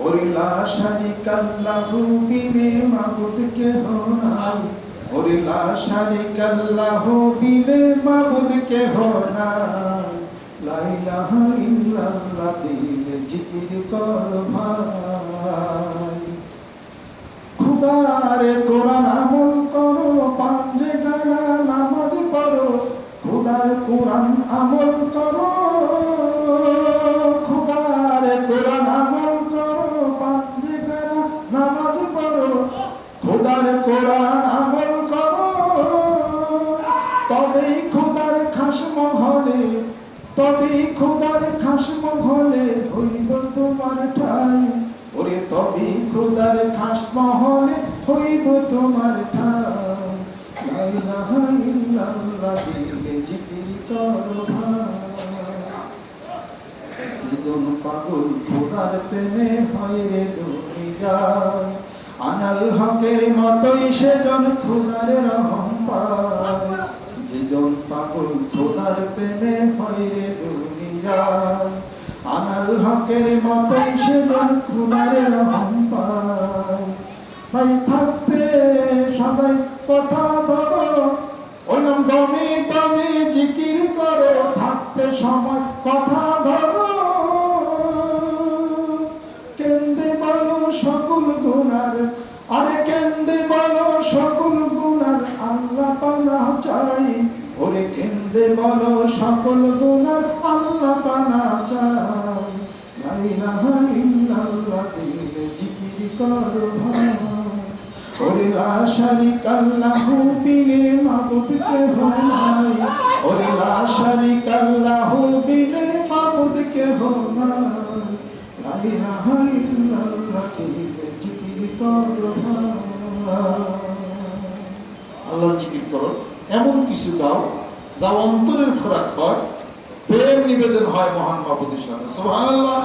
ওরে লা শারিকা লাহু বিনে মাবুদ কেহ নাই, ওরে লা শারিকা লাহু বিনে মাবুদ কেহ নাই। লা ইলাহা ইল্লাল্লাহ দিলে জিকির কর ভাই। খুদারে কোরআন আমল করো, পাঞ্জে গানা নামাজ পড়ো, খুদার কোরআন আমল করো, খুদারে কোরআন আমল করো, পাঞ্জে গানা নামাজ পড়ো, খুদার কোরআন আমল করো। তবেই খুদার খাস মহলে, তবেই খুদার খাস মহলে হইব তোমার ঠাই। ওরে তবেই খুদার খাস মহলে হইব তোমার ঠাই। লা ইলাহা ইল্লাল্লাহ দিলে জিকির কর ভাই। জীবন পাগল খোদার প্রেমে হয় রে দুনিয়ায়, আনাল হকের মতোই সেজন খোদার রহম পায়। জীবন পাগল খোদার প্রেমে হয় রে দুনিয়ায়, আনাল হকের মতোই সেজন খোদার রহম পায়। ভাই থাকতে সবাই কথা ধরো, ওই নাম দমে দমে জিকির করো, থাকতে সময় কথা ধরো। কেন্দে বলো সকল গুনার, আরে কেন্দে বলো সকল গুনার, আল্লাহ পানা চাই। ওরে কেন্দে বলো সকল গুনার, আল্লাহ পানা চাই। লা ইলাহা ইল্লাল্লাহ দিলে জিকির কর ভাই। ওরে লা শারিকা লাহু বিনে মাবুদ কেহ নাই, ওরে লা শারিকা লাহু বিনে মাবুদ কেহ নাই। লা ইলাহা ইল্লাল্লাহ দিলে জিকির কর ভাই। আল্লাহর জিকির করো, এমন কিছু দাও যা অন্তরের খোরাক হয়, প্রেম নিবেদন হয় মহান মাবুদের সাথে। সুবহানাল্লাহ।